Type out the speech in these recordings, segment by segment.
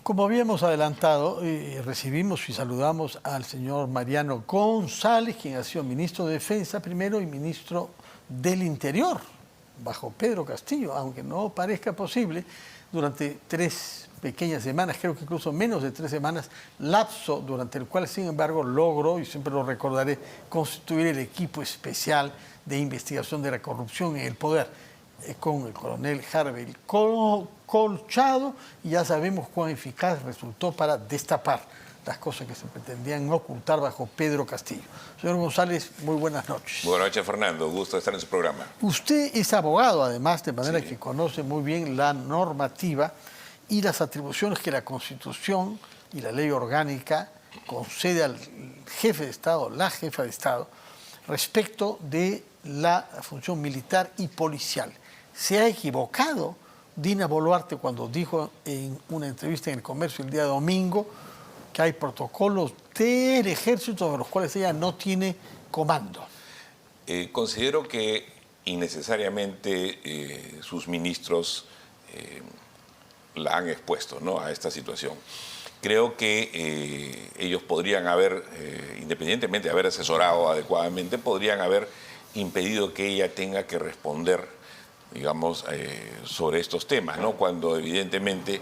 Como habíamos adelantado, recibimos y saludamos al señor Mariano González, quien ha sido ministro de Defensa primero y ministro del Interior, bajo Pedro Castillo, aunque no parezca posible, durante 3 pequeñas semanas, creo que incluso menos de 3 semanas, lapso durante el cual, sin embargo, logró, y siempre lo recordaré, constituir el equipo especial de investigación de la corrupción en el poder, con el coronel Harvey Colchado, y ya sabemos cuán eficaz resultó para destapar las cosas que se pretendían ocultar bajo Pedro Castillo. Señor González, muy buenas noches. Buenas noches, Fernando. Gusto estar en su programa. Usted es abogado, además, de manera Sí. que conoce muy bien la normativa y las atribuciones que la Constitución y la ley orgánica concede al jefe de Estado, la jefa de Estado, respecto de la función militar y policial. Se ha equivocado Dina Boluarte cuando dijo en una entrevista en El Comercio el día domingo que hay protocolos del ejército sobre los cuales ella no tiene comando. Considero que innecesariamente sus ministros la han expuesto, ¿no?, a esta situación. Creo que ellos podrían haber, independientemente de haber asesorado adecuadamente, podrían haber impedido que ella tenga que responder, digamos, sobre estos temas, ¿no?, cuando evidentemente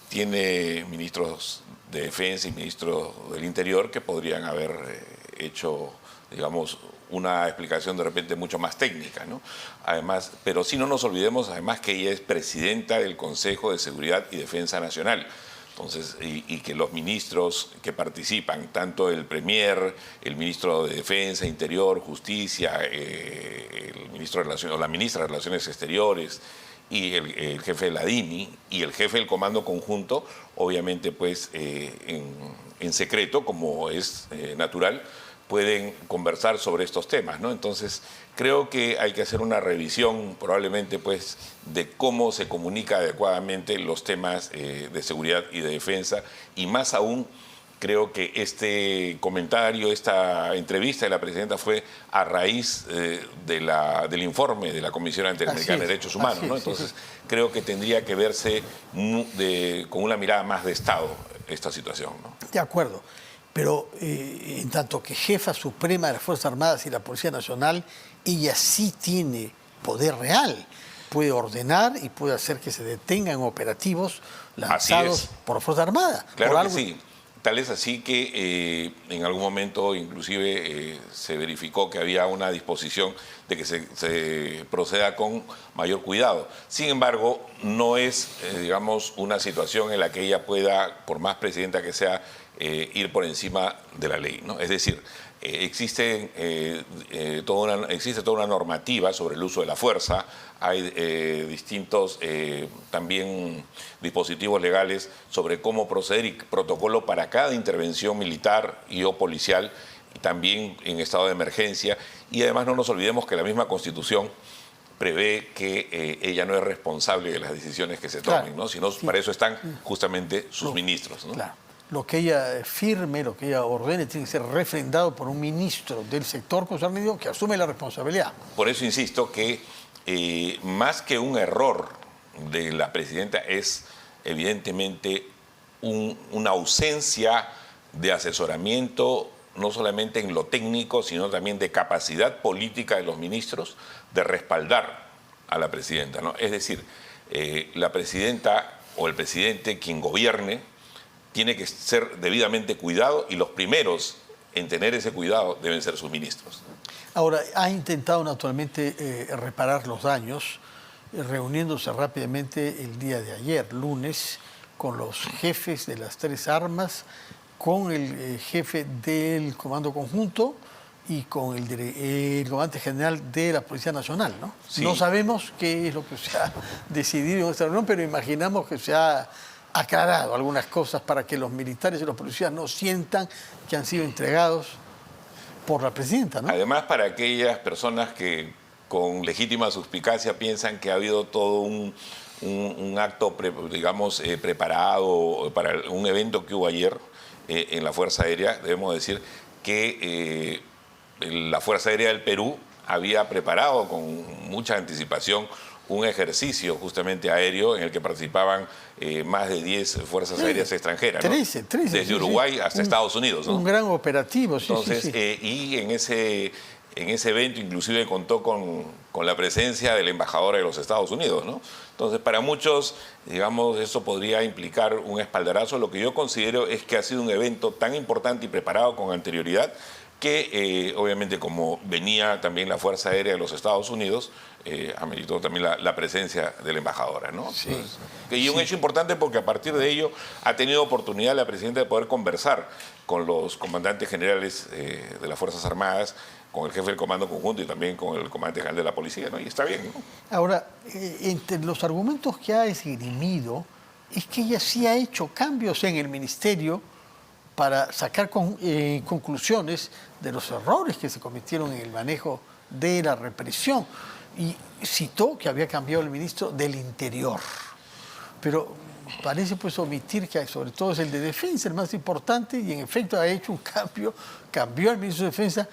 tiene ministros de Defensa y ministros del Interior que podrían haber hecho, digamos, una explicación de repente mucho más técnica, ¿no? Además, pero sí no nos olvidemos además que ella es presidenta del Consejo de Seguridad y Defensa Nacional. Entonces, y que los ministros que participan, tanto el Premier, el ministro de Defensa, Interior, Justicia, el ministro de Relaciones, o la ministra de Relaciones Exteriores, y el jefe de la DINI y el jefe del Comando Conjunto, obviamente pues en secreto, como es natural, pueden conversar sobre estos temas, ¿no? Entonces, creo que hay que hacer una revisión probablemente pues de cómo se comunica adecuadamente los temas de seguridad y de defensa, y más aún creo que este comentario, esta entrevista de la presidenta fue a raíz del informe de la Comisión Interamericana de Derechos Humanos, ¿no? Entonces, creo que tendría que verse con una mirada más de Estado esta situación, ¿no? De acuerdo, pero en tanto que jefa suprema de las Fuerzas Armadas y la Policía Nacional, ella sí tiene poder real. Puede ordenar y puede hacer que se detengan operativos lanzados por la Fuerza Armada. Claro que sí. Tal es así que en algún momento inclusive se verificó que había una disposición de que se proceda con mayor cuidado. Sin embargo, no es, digamos, una situación en la que ella pueda, por más presidenta que sea, ir por encima de la ley, ¿no? Es decir, existe toda una normativa sobre el uso de la fuerza, hay distintos también dispositivos legales sobre cómo proceder y protocolo para cada intervención militar y o policial, y también en estado de emergencia, y además no nos olvidemos que la misma Constitución prevé que ella no es responsable de las decisiones que se tomen, ¿no? Sino para eso están justamente sus ministros, ¿no? Claro. Lo que ella firme, lo que ella ordene, tiene que ser refrendado por un ministro del sector concernido que asume la responsabilidad. Por eso insisto que más que un error de la presidenta es evidentemente una ausencia de asesoramiento, no solamente en lo técnico, sino también de capacidad política de los ministros de respaldar a la presidenta, ¿no? Es decir, la presidenta o el presidente, quien gobierne, tiene que ser debidamente cuidado, y los primeros en tener ese cuidado deben ser sus ministros. Ahora, ha intentado naturalmente reparar los daños, reuniéndose rápidamente el día de ayer, lunes, con los jefes de las 3 armas, con el jefe del Comando Conjunto y con el comandante general de la Policía Nacional, ¿no? Sí. No sabemos qué es lo que se ha decidido en esta reunión, pero imaginamos que se ha aclarado algunas cosas para que los militares y los policías no sientan que han sido entregados por la presidenta, ¿no? Además, para aquellas personas que con legítima suspicacia piensan que ha habido todo un acto, digamos, preparado para un evento que hubo ayer en la Fuerza Aérea, debemos decir que la Fuerza Aérea del Perú había preparado con mucha anticipación un ejercicio justamente aéreo en el que participaban más de 10 fuerzas aéreas extranjeras, ¿no? 13, desde Uruguay hasta Estados Unidos, ¿no? Un gran operativo, sí. Entonces, y en ese evento inclusive contó con la presencia del embajador de los Estados Unidos, ¿no? Entonces, para muchos, digamos, eso podría implicar un espaldarazo. Lo que yo considero es que ha sido un evento tan importante y preparado con anterioridad que, obviamente, como venía también la Fuerza Aérea de los Estados Unidos, ameritó también la presencia de la embajadora, ¿no? Sí. Entonces, y un hecho importante porque a partir de ello ha tenido oportunidad la presidenta de poder conversar con los comandantes generales de las Fuerzas Armadas, con el jefe del Comando Conjunto y también con el comandante general de la Policía, ¿no? Y está bien, ¿no? Ahora, entre los argumentos que ha esgrimido es que ella sí ha hecho cambios en el ministerio para sacar conclusiones de los errores que se cometieron en el manejo de la represión. Y citó que había cambiado el ministro del Interior. Pero parece pues omitir que sobre todo es el de Defensa el más importante y en efecto ha hecho un cambio, cambió al ministro de Defensa,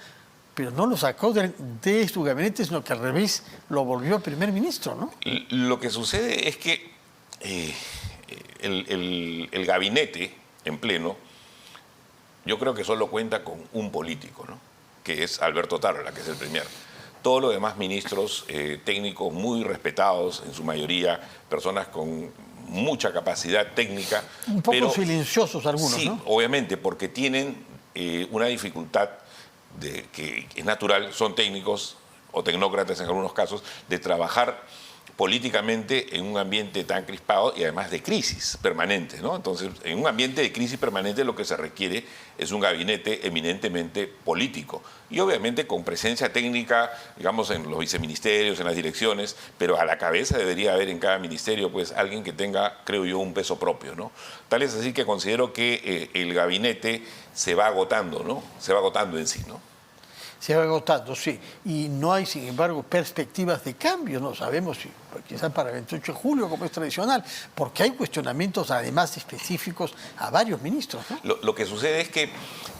pero no lo sacó de su gabinete, sino que al revés lo volvió primer ministro, ¿no? Lo que sucede es que el gabinete en pleno, yo creo que solo cuenta con un político, ¿no? Que es Alberto Tarola, que es el premier. Todos los demás ministros técnicos muy respetados, en su mayoría personas con mucha capacidad técnica. Un poco pero, silenciosos algunos, sí, ¿no? Obviamente, porque tienen una dificultad que es natural, son técnicos o tecnócratas en algunos casos, de trabajar políticamente en un ambiente tan crispado y además de crisis permanente, ¿no? Entonces, en un ambiente de crisis permanente lo que se requiere es un gabinete eminentemente político y obviamente con presencia técnica, digamos, en los viceministerios, en las direcciones, pero a la cabeza debería haber en cada ministerio pues alguien que tenga, creo yo, un peso propio, ¿no? Tal es así que considero que el gabinete se va agotando, ¿no? Se va agotando en sí, ¿no? Se va agotando, sí. Y no hay, sin embargo, perspectivas de cambio. No sabemos si quizás para el 28 de julio, como es tradicional, porque hay cuestionamientos, además, específicos a varios ministros, ¿no? Lo que sucede es que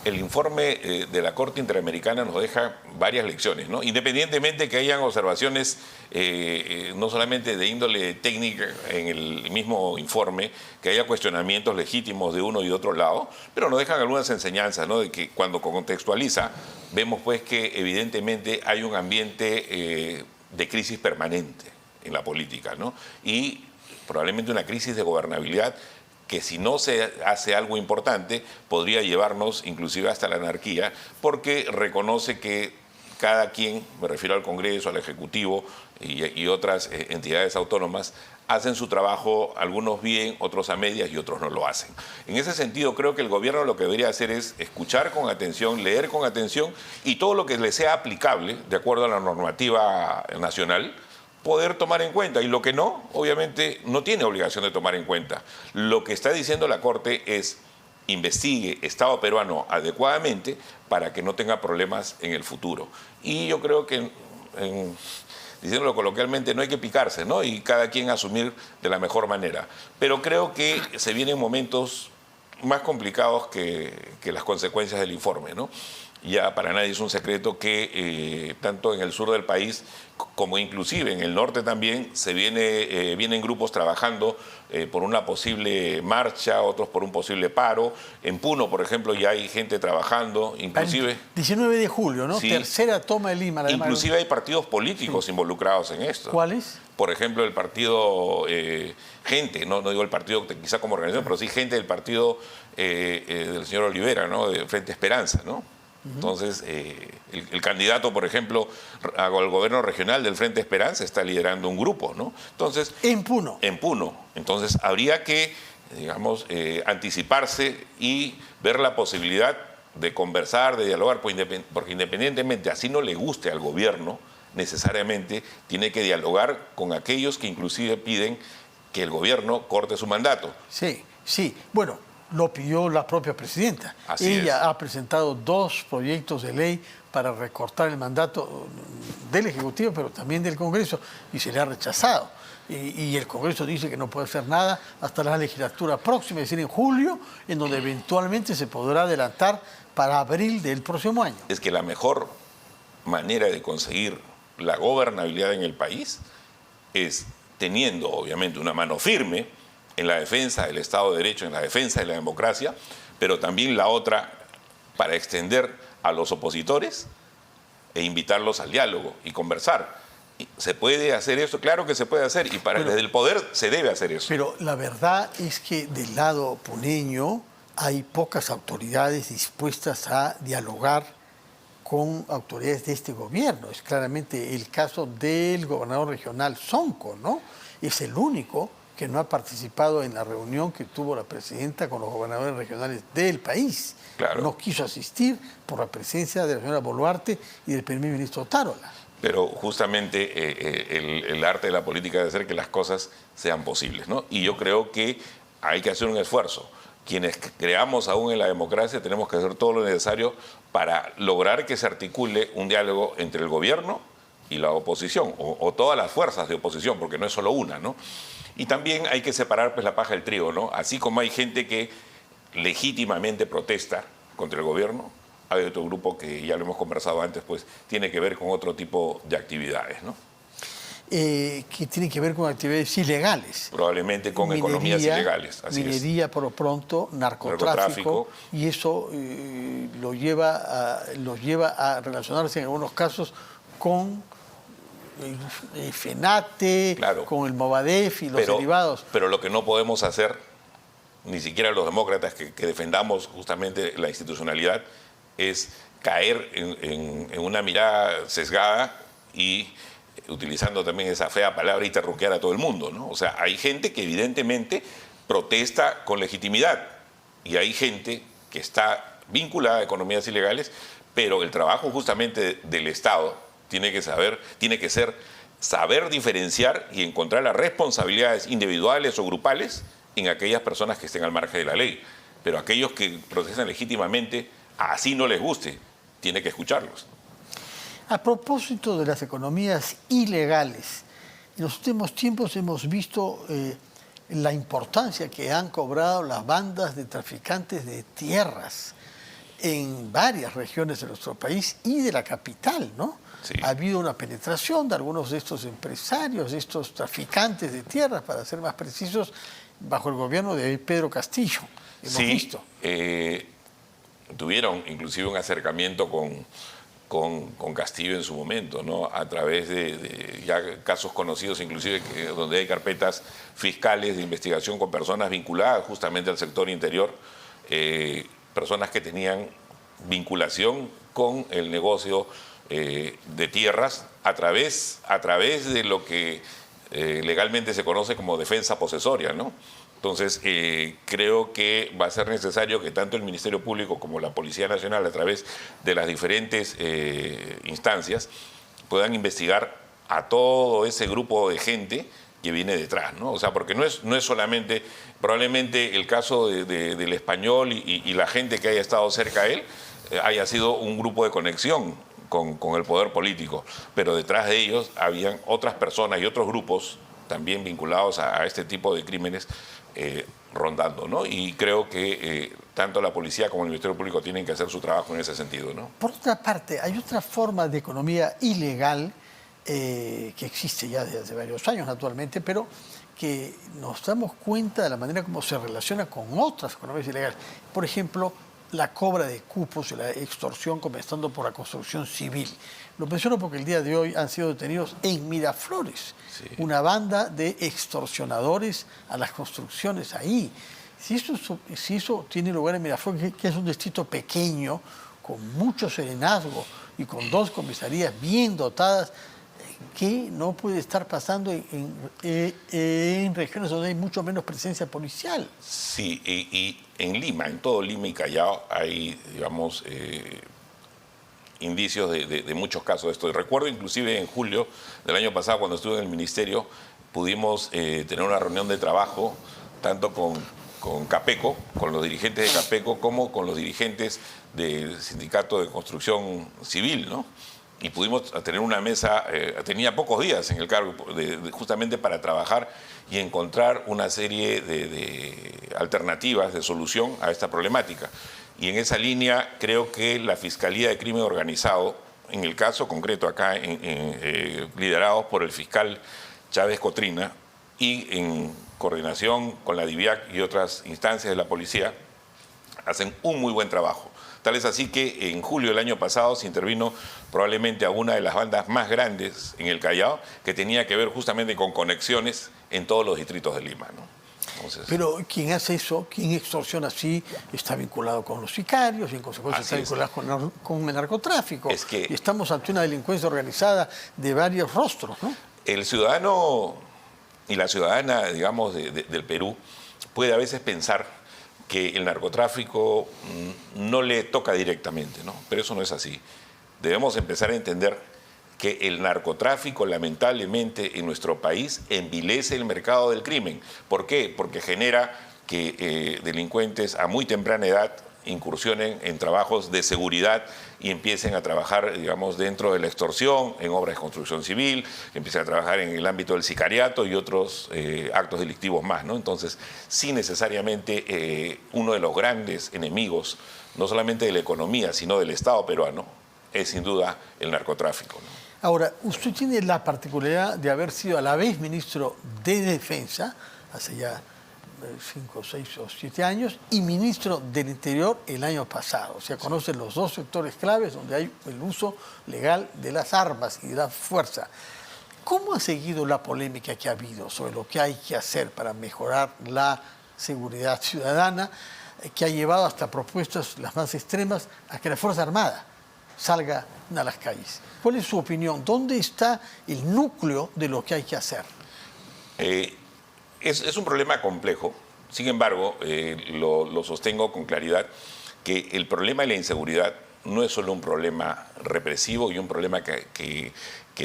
el informe de la Corte Interamericana nos deja varias lecciones, ¿no? Independientemente que hayan observaciones no solamente de índole técnica en el mismo informe, que haya cuestionamientos legítimos de uno y de otro lado, pero nos dejan algunas enseñanzas, ¿no? De que cuando contextualiza, vemos pues que evidentemente hay un ambiente de crisis permanente en la política, ¿no? Y probablemente una crisis de gobernabilidad que si no se hace algo importante podría llevarnos inclusive hasta la anarquía, porque reconoce que cada quien, me refiero al Congreso, al Ejecutivo y otras entidades autónomas, hacen su trabajo, algunos bien, otros a medias y otros no lo hacen. En ese sentido, creo que el gobierno lo que debería hacer es escuchar con atención, leer con atención y todo lo que le sea aplicable, de acuerdo a la normativa nacional, poder tomar en cuenta. Y lo que no, obviamente, no tiene obligación de tomar en cuenta. Lo que está diciendo la Corte es investigue Estado peruano adecuadamente para que no tenga problemas en el futuro. Y yo creo que, diciéndolo coloquialmente, no hay que picarse, ¿no? Y cada quien asumir de la mejor manera. Pero creo que se vienen momentos más complicados que las consecuencias del informe, ¿no? Ya para nadie es un secreto que tanto en el sur del país como inclusive en el norte también vienen grupos trabajando por una posible marcha, otros por un posible paro. En Puno, por ejemplo, ya hay gente trabajando, inclusive... 19 de julio, ¿no? Sí, tercera toma de Lima. Inclusive hay partidos políticos involucrados en esto. ¿Cuáles? Por ejemplo, el partido Gente, no digo el partido quizá como organización, pero sí Gente del partido del señor Olivera, ¿no? De Frente Esperanza, ¿no? Entonces, el candidato, por ejemplo, al gobierno regional del Frente Esperanza está liderando un grupo, ¿no? Entonces, en Puno. En Puno. Entonces, habría que, digamos, anticiparse y ver la posibilidad de conversar, de dialogar, porque independientemente, así no le guste al gobierno, necesariamente tiene que dialogar con aquellos que inclusive piden que el gobierno corte su mandato. Sí, sí. Bueno, lo pidió la propia presidenta. Así Ella es. ha presentado 2 proyectos de ley para recortar el mandato del Ejecutivo, pero también del Congreso, y se le ha rechazado. Y el Congreso dice que no puede hacer nada hasta la legislatura próxima, es decir, en julio, en donde eventualmente se podrá adelantar para abril del próximo año. Es que la mejor manera de conseguir la gobernabilidad en el país es teniendo obviamente una mano firme en la defensa del Estado de Derecho, en la defensa de la democracia, pero también la otra para extender a los opositores e invitarlos al diálogo y conversar. ¿Se puede hacer eso? Claro que se puede hacer, y desde el poder se debe hacer eso. Pero la verdad es que del lado puneño hay pocas autoridades dispuestas a dialogar con autoridades de este gobierno. Es claramente el caso del gobernador regional Sonco, ¿no? Es el único que no ha participado en la reunión que tuvo la presidenta con los gobernadores regionales del país. Claro. No quiso asistir por la presencia de la señora Boluarte y del primer ministro Tarola. Pero justamente el arte de la política debe hacer que las cosas sean posibles, ¿no? Y yo creo que hay que hacer un esfuerzo. Quienes creamos aún en la democracia tenemos que hacer todo lo necesario para lograr que se articule un diálogo entre el gobierno y la oposición, o todas las fuerzas de oposición, porque no es solo una, ¿no? Y también hay que separar pues la paja del trigo, ¿no? Así como hay gente que legítimamente protesta contra el gobierno, hay otro grupo que ya lo hemos conversado antes, pues tiene que ver con otro tipo de actividades, ¿no? Que tiene que ver con actividades ilegales. Probablemente con economías ilegales. Así minería, es. por lo pronto, narcotráfico. Y eso los lleva a relacionarse en algunos casos con el FENATE, claro, con el Movadef y los derivados. Pero lo que no podemos hacer, ni siquiera los demócratas que defendamos justamente la institucionalidad, es caer en una mirada sesgada y utilizando también esa fea palabra y terruquear a todo el mundo, ¿no? O sea, hay gente que evidentemente protesta con legitimidad y hay gente que está vinculada a economías ilegales, pero el trabajo justamente del Estado tiene que ser saber diferenciar y encontrar las responsabilidades individuales o grupales en aquellas personas que estén al margen de la ley. Pero aquellos que protestan legítimamente, así no les guste, tiene que escucharlos. A propósito de las economías ilegales, en los últimos tiempos hemos visto la importancia que han cobrado las bandas de traficantes de tierras en varias regiones de nuestro país y de la capital, ¿no? Sí. Ha habido una penetración de algunos de estos empresarios, de estos traficantes de tierras, para ser más precisos, bajo el gobierno de Pedro Castillo. Hemos visto. Tuvieron inclusive un acercamiento con Castillo en su momento, ¿no? A través de ya casos conocidos, inclusive donde hay carpetas fiscales de investigación con personas vinculadas justamente al sector interior, personas que tenían vinculación con el negocio de tierras a través de lo que legalmente se conoce como defensa posesoria, ¿no? Entonces, creo que va a ser necesario que tanto el Ministerio Público como la Policía Nacional, a través de las diferentes instancias, puedan investigar a todo ese grupo de gente que viene detrás, ¿no? O sea, porque no es solamente, probablemente el caso del español y la gente que haya estado cerca a él haya sido un grupo de conexión con el poder político, pero detrás de ellos habían otras personas y otros grupos también vinculados a este tipo de crímenes rondando, ¿no? Y creo que tanto la policía como el Ministerio Público tienen que hacer su trabajo en ese sentido, ¿no? Por otra parte, hay otra forma de economía ilegal que existe ya desde hace varios años, naturalmente, pero que nos damos cuenta de la manera como se relaciona con otras economías ilegales. Por ejemplo, la cobra de cupos y la extorsión, comenzando por la construcción civil. Lo menciono porque el día de hoy han sido detenidos en Miraflores, sí, una banda de extorsionadores a las construcciones ahí. Si eso tiene lugar en Miraflores, que es un distrito pequeño, con mucho serenazgo y con 2 comisarías bien dotadas, ¿qué no puede estar pasando en regiones donde hay mucho menos presencia policial? Sí, y en Lima, en todo Lima y Callao, hay, digamos, indicios de muchos casos de esto. Y recuerdo inclusive en julio del año pasado, cuando estuve en el ministerio, pudimos tener una reunión de trabajo, tanto con Capeco, con los dirigentes de Capeco, como con los dirigentes del Sindicato de Construcción Civil, ¿no? Y pudimos tener una mesa, tenía pocos días en el cargo, justamente para trabajar y encontrar una serie de alternativas de solución a esta problemática. Y en esa línea creo que la Fiscalía de Crimen Organizado, en el caso concreto acá, liderados por el fiscal Chávez Cotrina, y en coordinación con la DIVIAC y otras instancias de la policía, hacen un muy buen trabajo. Tal es así que en julio del año pasado se intervino probablemente a una de las bandas más grandes en el Callao, que tenía que ver justamente con conexiones en todos los distritos de Lima, ¿no? Entonces, pero quien hace eso, quien extorsiona así, está vinculado con los sicarios y en consecuencia está vinculado con el narcotráfico. Es que y estamos ante una delincuencia organizada de varios rostros, ¿no? el ciudadano y la ciudadana, digamos, del Perú puede a veces pensar que el narcotráfico no le toca directamente, ¿no? Pero eso no es así. Debemos empezar a entender que el narcotráfico, lamentablemente, en nuestro país envilece el mercado del crimen. ¿Por qué? Porque genera que delincuentes a muy temprana edad incursionen en trabajos de seguridad y empiecen a trabajar, digamos, dentro de la extorsión, en obras de construcción civil, empiecen a trabajar en el ámbito del sicariato y otros actos delictivos más, ¿no? Entonces, sí necesariamente uno de los grandes enemigos, no solamente de la economía, sino del Estado peruano, es sin duda el narcotráfico, ¿no? Ahora, usted tiene la particularidad de haber sido a la vez ministro de Defensa, hace ya 5, 6 o 7 años, y ministro del Interior el año pasado. O sea, conoce los dos sectores claves donde hay el uso legal de las armas y de la fuerza. ¿Cómo ha seguido la polémica que ha habido sobre lo que hay que hacer para mejorar la seguridad ciudadana, que ha llevado hasta propuestas las más extremas a que la Fuerza Armada salga a las calles? ¿Cuál es su opinión? ¿Dónde está el núcleo de lo que hay que hacer? Es un problema complejo. Sin embargo, lo sostengo con claridad, que el problema de la inseguridad no es solo un problema represivo y un problema que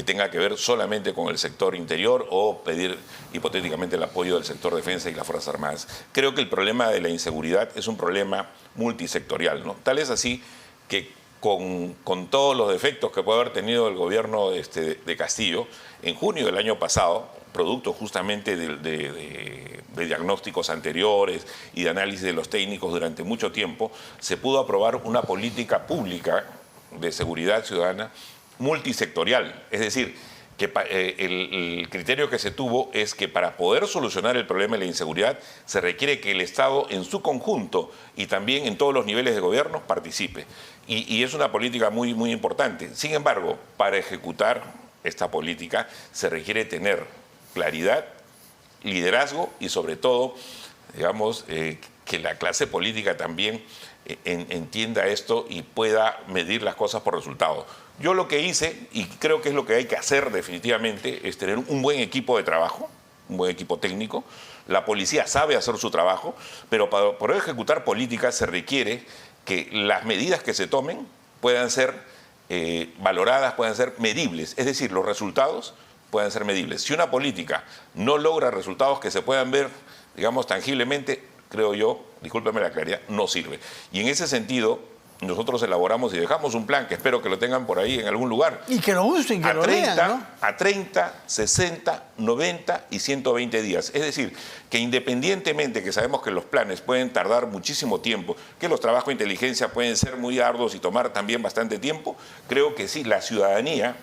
tenga que ver solamente con el sector interior o pedir hipotéticamente el apoyo del sector defensa y las Fuerzas Armadas. Creo que el problema de la inseguridad es un problema multisectorial, ¿no? Tal es así que con todos los defectos que puede haber tenido el gobierno de Castillo, en junio del año pasado, producto justamente de diagnósticos anteriores y de análisis de los técnicos durante mucho tiempo, se pudo aprobar una política pública de seguridad ciudadana multisectorial. Es decir, que el criterio que se tuvo es que para poder solucionar el problema de la inseguridad se requiere que el Estado en su conjunto y también en todos los niveles de gobierno participe. Y es una política muy, muy importante. Sin embargo, para ejecutar esta política se requiere tener claridad, liderazgo y sobre todo, digamos, que la clase política también entienda esto y pueda medir las cosas por resultados. Yo lo que hice, y creo que es lo que hay que hacer definitivamente, es tener un buen equipo de trabajo, un buen equipo técnico. La policía sabe hacer su trabajo, pero para poder ejecutar políticas se requiere que las medidas que se tomen puedan ser valoradas, puedan ser medibles. Es decir, los resultados puedan ser medibles. Si una política no logra resultados que se puedan ver, digamos, tangiblemente, creo yo, discúlpeme la claridad, no sirve. Y en ese sentido, nosotros elaboramos y dejamos un plan que espero que lo tengan por ahí en algún lugar. Y que lo usen, que lo lean, ¿no? A 30, 60, 90 y 120 días. Es decir, que independientemente que sabemos que los planes pueden tardar muchísimo tiempo, que los trabajos de inteligencia pueden ser muy arduos y tomar también bastante tiempo, creo que sí, la ciudadanía,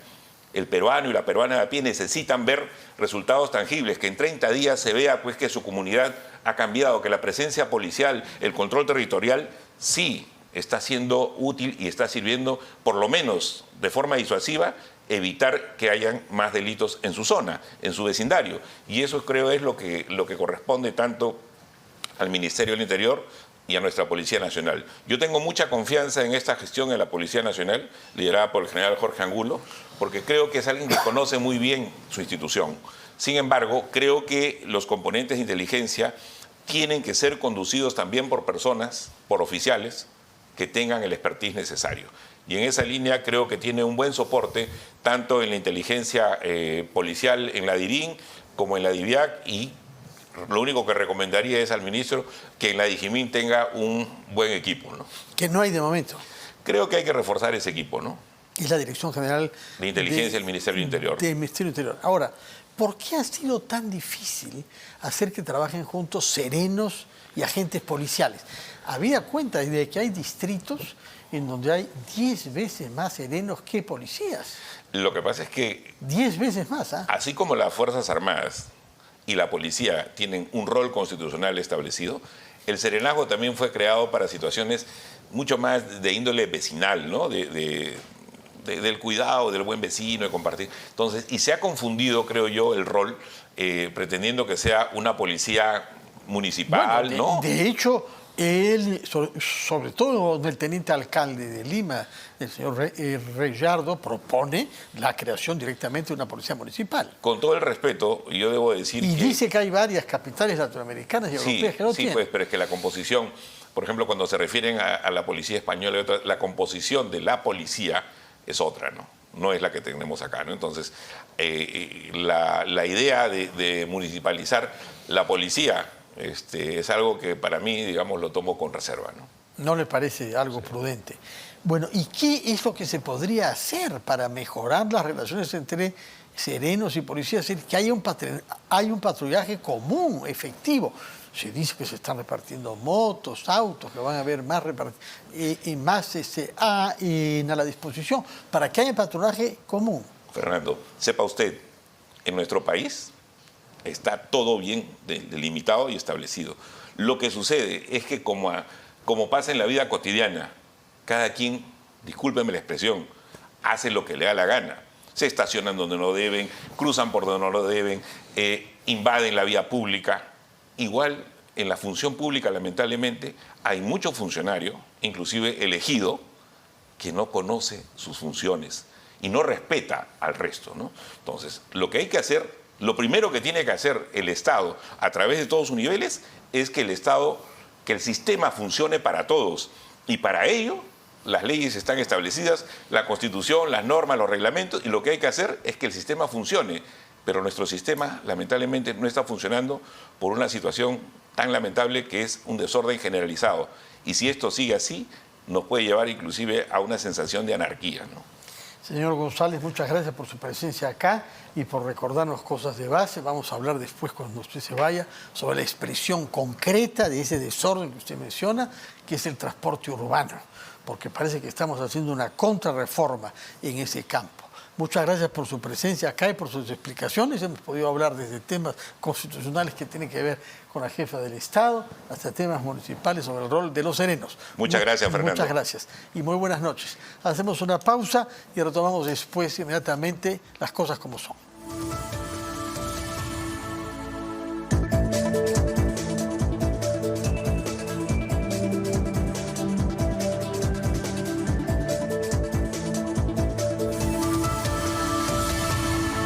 el peruano y la peruana de a pie necesitan ver resultados tangibles, que en 30 días se vea pues que su comunidad ha cambiado, que la presencia policial, el control territorial, sí está siendo útil y está sirviendo, por lo menos de forma disuasiva, evitar que hayan más delitos en su zona, en su vecindario. Y eso creo es lo que corresponde tanto al Ministerio del Interior y a nuestra Policía Nacional. Yo tengo mucha confianza en esta gestión en la Policía Nacional, liderada por el general Jorge Angulo, porque creo que es alguien que conoce muy bien su institución. Sin embargo, creo que los componentes de inteligencia tienen que ser conducidos también por personas, por oficiales, que tengan el expertise necesario. Y en esa línea creo que tiene un buen soporte, tanto en la inteligencia policial en la DIRIN como en la DIVIAC, y lo único que recomendaría es al ministro que en la DIGIMIN tenga un buen equipo, ¿no? Que no hay de momento. Creo que hay que reforzar ese equipo, ¿no? Es la Dirección General de Inteligencia del Ministerio del Interior. Del Ministerio del Interior. Ahora, ¿por qué ha sido tan difícil hacer que trabajen juntos serenos y agentes policiales? Habida cuenta de que hay distritos en donde hay 10 veces más serenos que policías. Lo que pasa es que 10 veces más, ¿ah? así como las Fuerzas Armadas y la policía tienen un rol constitucional establecido, el serenazgo también fue creado para situaciones mucho más de índole vecinal, ¿no? Del cuidado, del buen vecino, de compartir. Entonces, y se ha confundido, creo yo, el rol, pretendiendo que sea una policía municipal, Bueno, ¿no? de hecho, él, sobre todo el teniente alcalde de Lima, el señor Reyardo, propone la creación directamente de una policía municipal. Con todo el respeto, yo debo decir Y que... dice que hay varias capitales latinoamericanas y europeas que no tienen. Pues, pero es que la composición, por ejemplo, cuando se refieren a la policía española y otra, la composición de la policía es otra, ¿no? No es la que tenemos acá, ¿no? Entonces, la idea de municipalizar la policía es algo que para mí, digamos, lo tomo con reserva, ¿no? ¿No le parece algo prudente? Bueno, ¿y qué es lo que se podría hacer para mejorar las relaciones entre serenos y policías? Es decir, que hay un patrullaje común, efectivo. Se dice que se están repartiendo motos, autos, que van a haber más a la disposición para que haya patrullaje común. Fernando, sepa usted, en nuestro país está todo bien delimitado y establecido. Lo que sucede es que como pasa en la vida cotidiana, cada quien, discúlpeme la expresión, hace lo que le da la gana. Se estacionan donde no deben, cruzan por donde no lo deben, invaden la vía pública. Igual en la función pública, lamentablemente, hay mucho funcionario, inclusive elegido, que no conoce sus funciones y no respeta al resto, ¿no? Entonces, lo que hay que hacer, lo primero que tiene que hacer el Estado a través de todos sus niveles es que el sistema funcione para todos. Y para ello, las leyes están establecidas, la Constitución, las normas, los reglamentos, y lo que hay que hacer es que el sistema funcione. Pero nuestro sistema, lamentablemente, no está funcionando por una situación tan lamentable que es un desorden generalizado. Y si esto sigue así, nos puede llevar inclusive a una sensación de anarquía, ¿no? Señor González, muchas gracias por su presencia acá y por recordarnos cosas de base. Vamos a hablar después, cuando usted se vaya, sobre la expresión concreta de ese desorden que usted menciona, que es el transporte urbano, porque parece que estamos haciendo una contrarreforma en ese campo. Muchas gracias por su presencia acá y por sus explicaciones. Hemos podido hablar desde temas constitucionales que tienen que ver con la jefa del Estado hasta temas municipales sobre el rol de los serenos. Muchas gracias, Fernando. Muchas gracias y muy buenas noches. Hacemos una pausa y retomamos después inmediatamente las cosas como son.